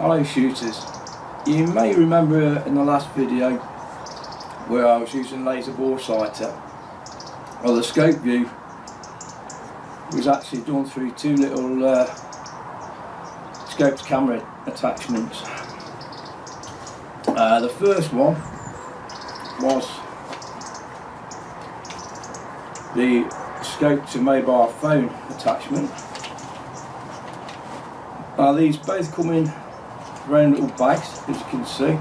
Hello shooters, you may remember in the last video where I was using laser bore sighter. Well, the scope view was actually done through two little scoped camera attachments. The first one was the scope to mobile phone attachment. These both come in round little bags, as you can see.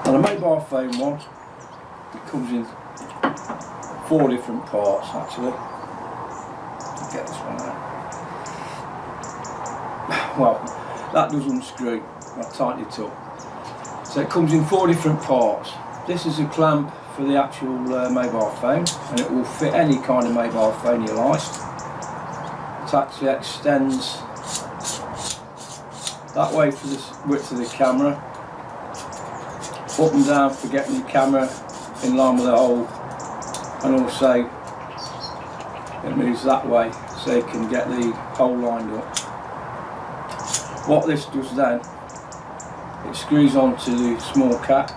And the mobile phone one, it comes in 4 different parts actually. I'll get this one out. Well, that does unscrew. I'll tighten it up. So it comes in 4 different parts. This is a clamp for the actual mobile phone, and it will fit any kind of mobile phone you like. It actually extends that way for the width of the camera, up and down for getting your camera in line with the hole, and also it moves that way so you can get the hole lined up. What this does then, it screws onto the small cap.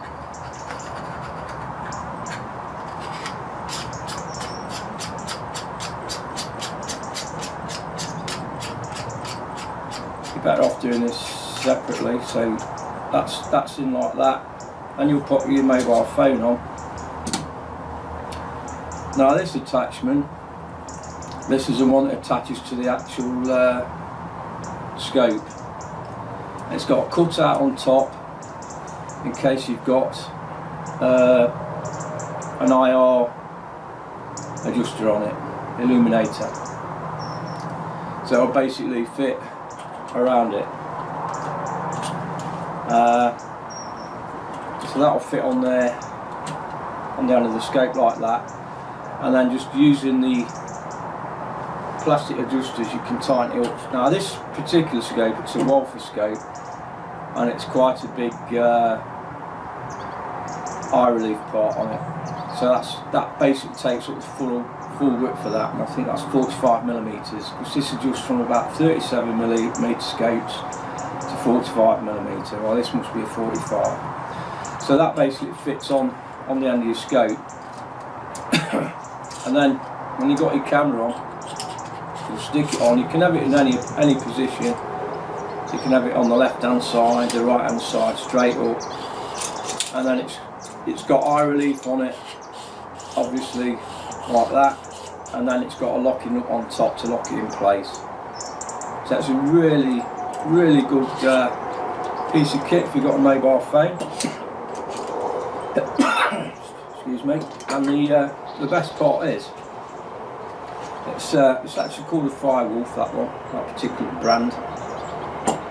You're better off doing this separately, so that's in like that, and you'll put your mobile phone on. Now this attachment, this is the one that attaches to the actual scope. It's got a cutout on top in case you've got an IR adjuster on it, illuminator. So it'll basically fit around it. So that'll fit on there, on the end of the scope like that, and then just using the plastic adjusters you can tighten it up. Now this particular scope, it's a Wolfer scope, and it's quite a big eye relief part on it. So that basically takes up the full width for that, and I think that's 45mm, because this adjusts from about 37mm scopes to 45mm. Well, this must be a 45. So that basically fits on the end of your scope. And then when you've got your camera on, you'll stick it on. You can have it in any position. So you can have it on the left hand side, the right hand side, straight up, and then it's got eye relief on it, obviously like that, and then it's got a locking up on top to lock it in place. So it's a really good piece of kit if you've got a mobile phone. Excuse me. And the best part is it's actually called a Firewolf, that one, that particular brand.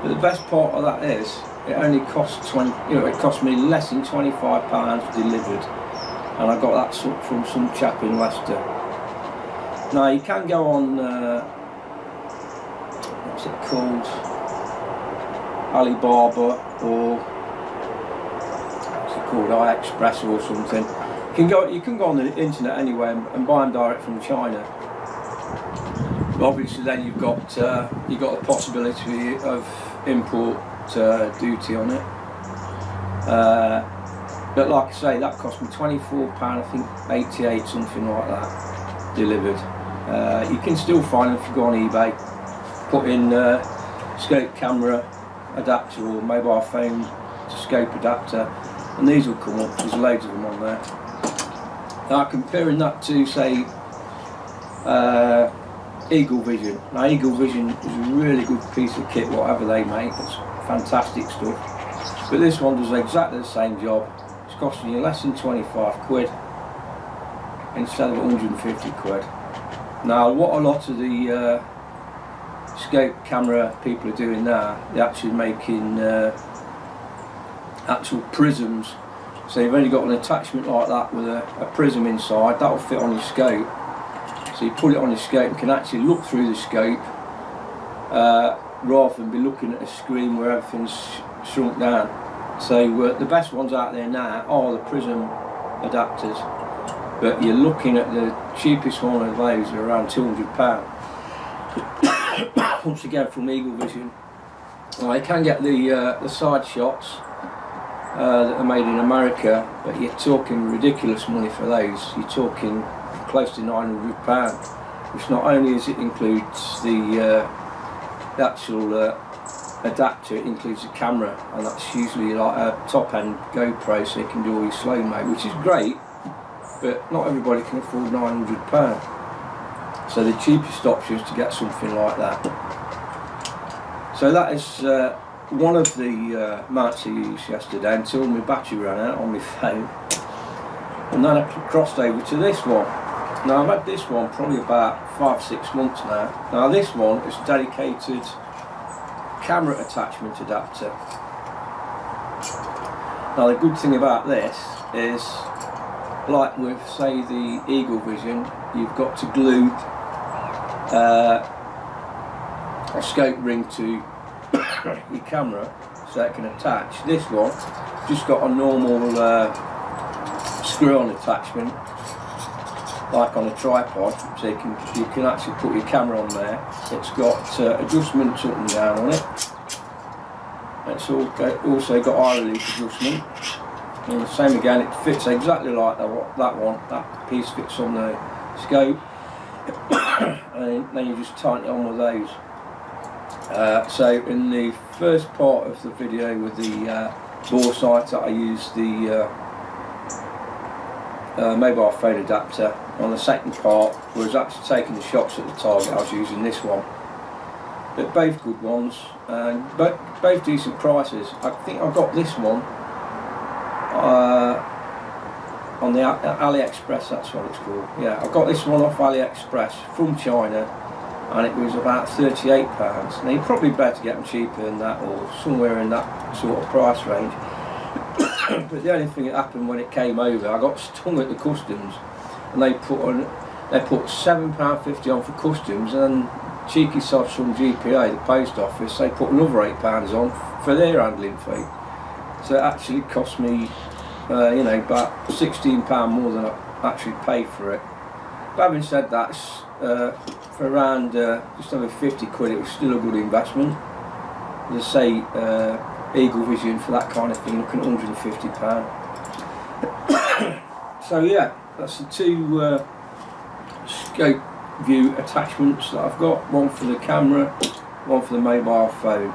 But the best part of that is it only costs it cost me less than £25 delivered, and I got that from some chap in Leicester. Now you can go on what's it called, Alibaba, or what's it called, AliExpress or something. You can go on the internet anyway and buy them direct from China. But obviously then you've got the possibility of import duty on it. But like I say, that cost me £24, I think 88, something like that, delivered. You can still find them if you go on eBay. Put in scope camera adapter or mobile phone to scope adapter, and these will come up. There's loads of them on there. Now comparing that to, say, Eagle Vision. Now Eagle Vision is a really good piece of kit, whatever they make. It's fantastic stuff. But this one does exactly the same job. It's costing you less than 25 quid instead of 150 quid. Now what a lot of the scope camera people are doing now, they're actually making actual prisms. So you've only got an attachment like that with a prism inside, that will fit on your scope. So you put it on your scope and can actually look through the scope rather than be looking at a screen where everything's shrunk down. So the best ones out there now are the Prism adapters, but you're looking at the cheapest one of those are around £200. once again from Eagle Vision. Well, you can get the side shots that are made in America, but you're talking ridiculous money for those. You're talking close to £900, which not only is it includes the actual adapter, it includes the camera, and that's usually like a top-end GoPro, so you can do all your slow-mo, which is great, but not everybody can afford £900. So the cheapest option is to get something like that. So that is one of the mounts I used yesterday until my battery ran out on my phone, and then I crossed over to this one. Now I've had this one probably about 5-6 months now. Now this one is a dedicated camera attachment adapter. Now the good thing about this is, like with say the Eagle Vision, you've got to glue a scope ring to your camera so it can attach. This one just got a normal screw-on attachment, like on a tripod, so you can actually put your camera on there. It's got adjustments up and down on it. It's also got eye relief adjustment, and the same again, it fits exactly like that one. That piece fits on the scope, and then you just tighten it on with those. So in the first part of the video with the bore sight, I used the mobile phone adapter. On the second part, I was actually taking the shots at the target, I was using this one. But both good ones, and both decent prices. I think I got this one on the AliExpress, that's what it's called. Yeah, I got this one off AliExpress from China, and it was about £38. Now you're probably better get them cheaper than that, or somewhere in that sort of price range. But the only thing that happened when it came over, I got stung at the customs, and they put £7.50 on for customs, and then cheeky sods from GPA, the post office, they put another £8 on for their handling fee. So it actually cost me, you know, about £16 more than I actually paid for it. But having said that, for around just over 50 quid, it was still a good investment. As I say, Eagle Vision for that kind of thing, looking at £150. So yeah, that's the two scope view attachments that I've got. One for the camera, one for the mobile phone.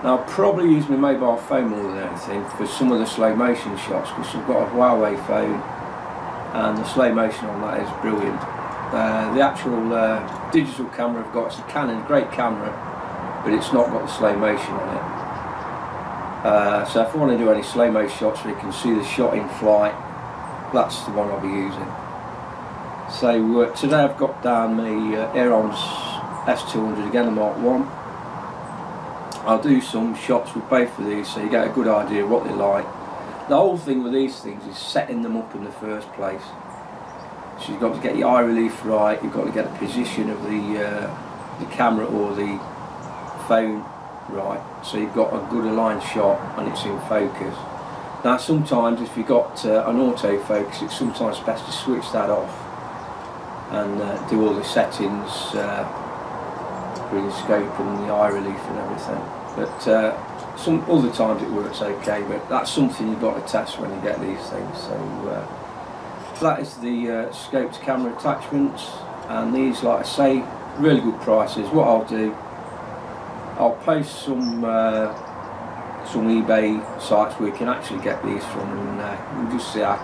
Now I'll probably use my mobile phone more than anything for some of the slow motion shots, because I've got a Huawei phone and the slow motion on that is brilliant. The actual digital camera I've got is a Canon, great camera, but it's not got the slow motion on it. So if I want to do any slow mo shots where you can see the shot in flight, that's the one I'll be using. So today I've got down my Aeron's S200, again the Mark 1. I'll do some shots with both of these so you get a good idea of what they're like. The whole thing with these things is setting them up in the first place. So you've got to get your eye relief right, you've got to get the position of the camera or the phone right, so you've got a good aligned shot and it's in focus. Now sometimes if you've got an autofocus, it's sometimes best to switch that off and do all the settings for the scope and the eye relief and everything. But some other times it works okay, but that's something you've got to test when you get these things. So that is the scope to camera attachments, and these, like I say, really good prices. What I'll do, I'll post some eBay sites where you can actually get these from, and you'll just see how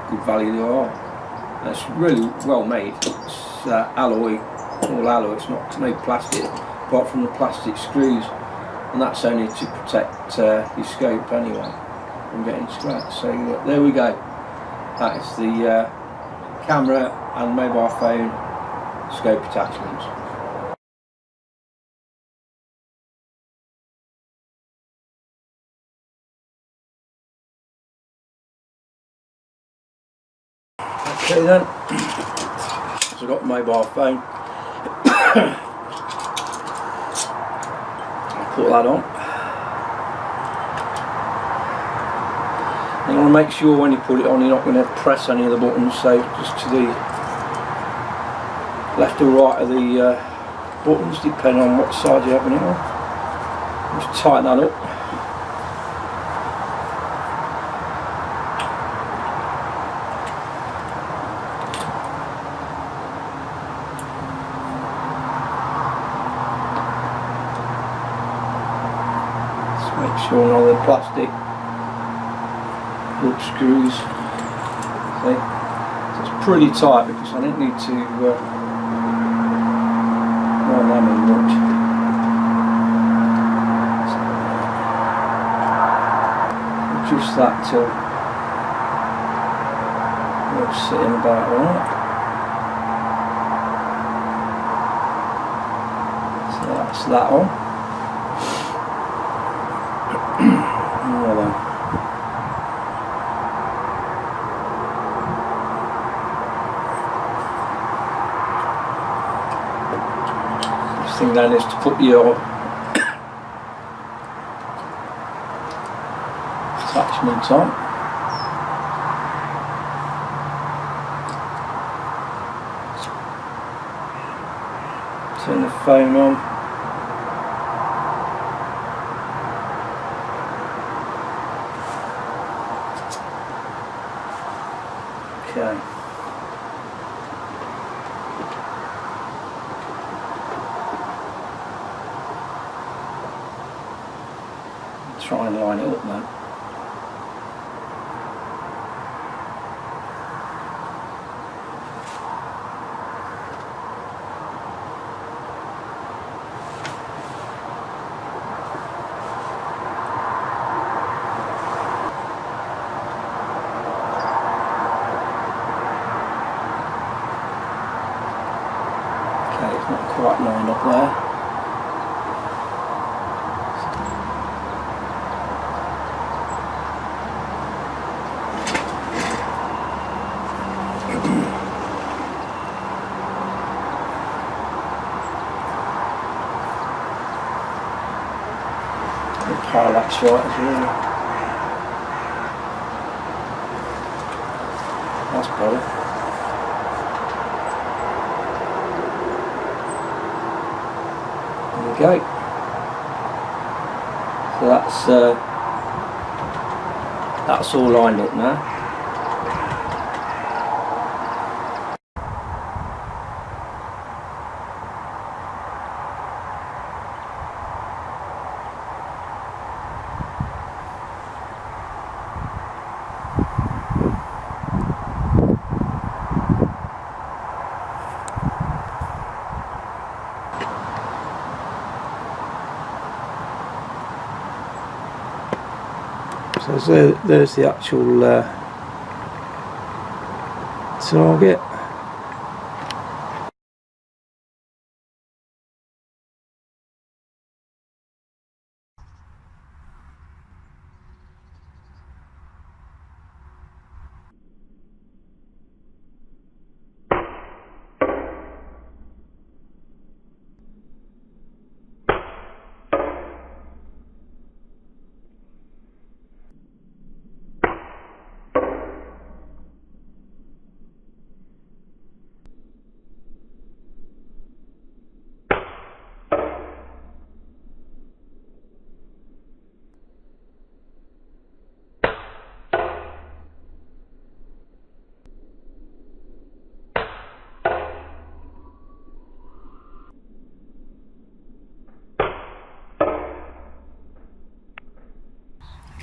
good value they are. And it's really well made. It's alloy, all alloy. It's not no plastic, apart from the plastic screws, and that's only to protect your scope anyway from getting scratched. So there we go. That is the camera and mobile phone scope attachments. Okay then, so I've got the mobile phone. I'll put that on. You want to make sure when you put it on you're not going to press any of the buttons, so just to the left or right of the buttons depending on what side you're having it on. Just tighten that up. Just make sure none of the plastic hook screws. See? So it's pretty tight because I didn't need to roll them in much. Adjust that till it's sitting about right. So that's that on. Well then. Next thing then is to put your attachment on. Turn the phone on. Okay. Try and line it up now. Okay, it's not quite lined up there. Parallax right as well. That's better. There we go. So that's all lined up now. So there's the actual target.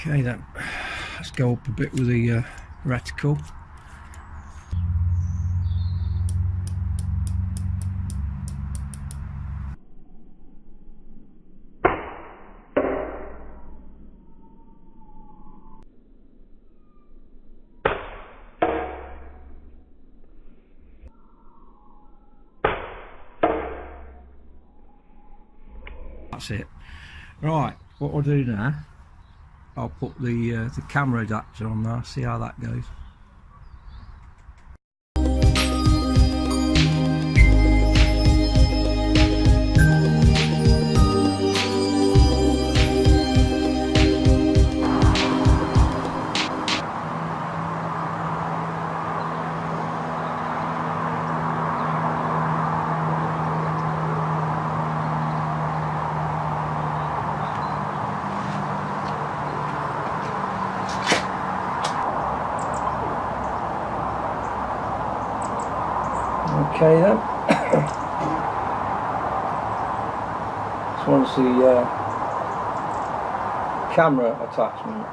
Okay then, let's go up a bit with the reticle. That's it. Right, what I'll do now, I'll put the camera adapter on there, see how that goes. Okay then. This one's the camera attachment.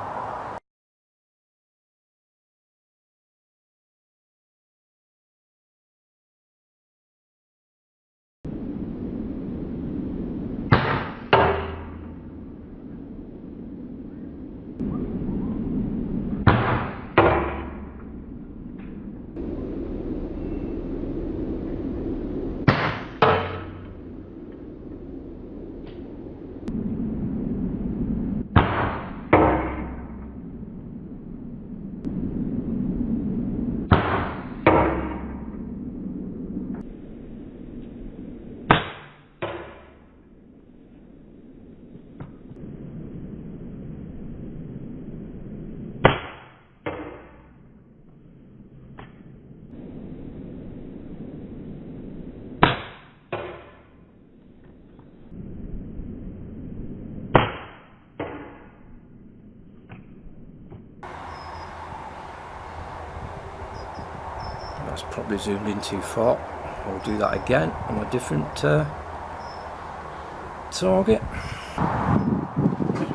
That's probably zoomed in too far. I'll do that again on a different target.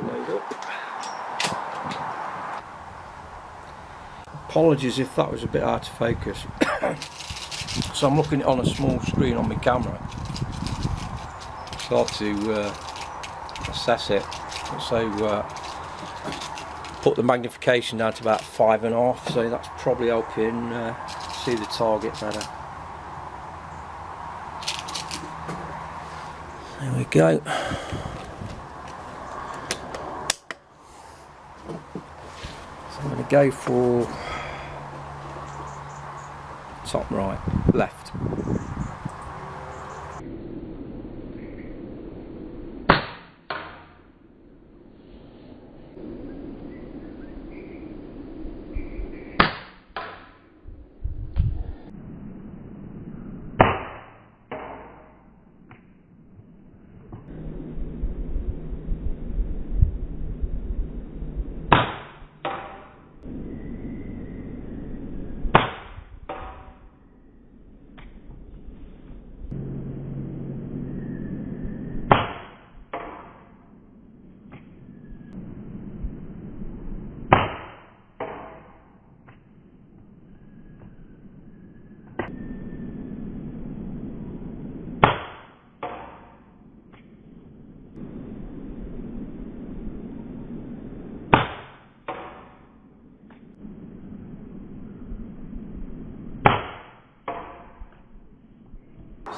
Load up. Apologies if that was a bit out of focus. So I'm looking on a small screen on my camera. It's hard to assess it. So put the magnification down to about 5.5, so that's probably helping see the target better. There we go. So I'm going to go for top right, left.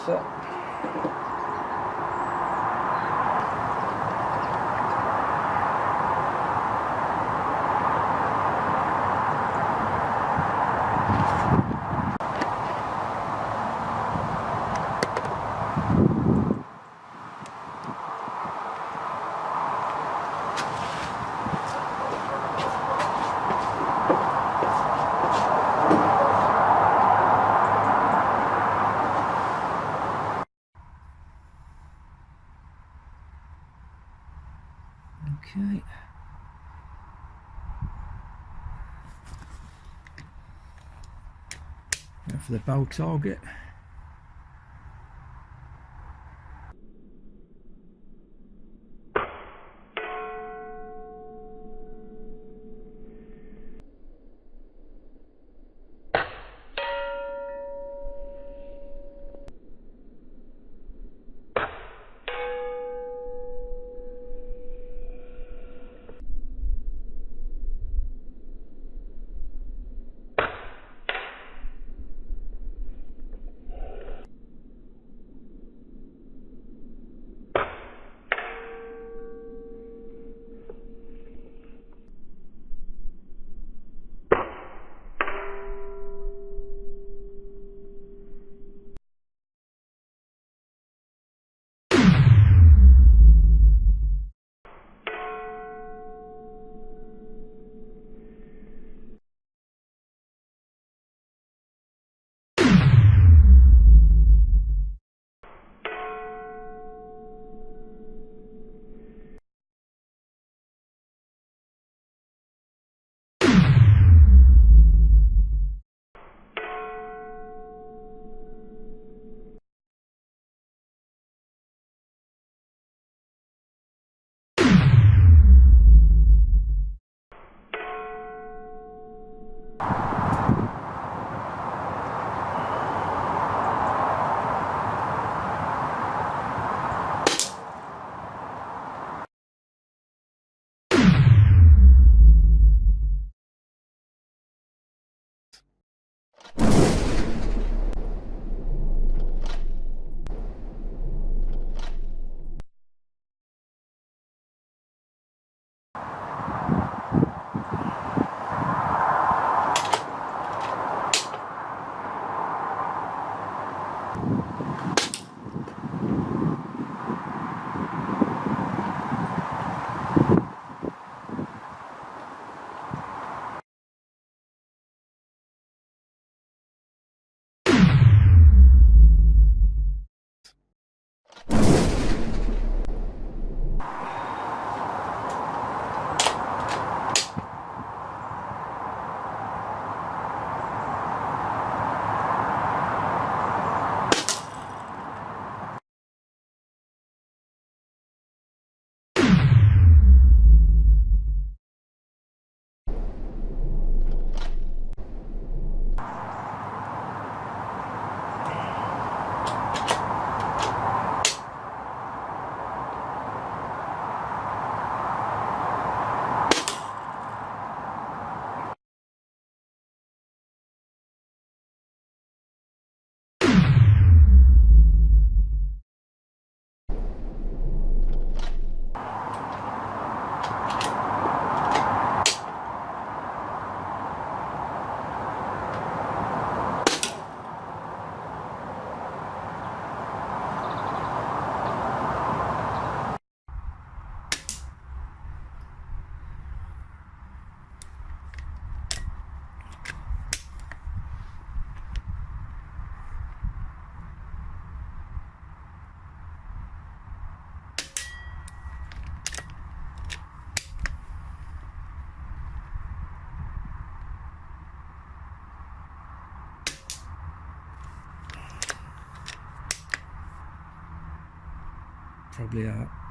Set. Okay. Now for the bow target. probably are.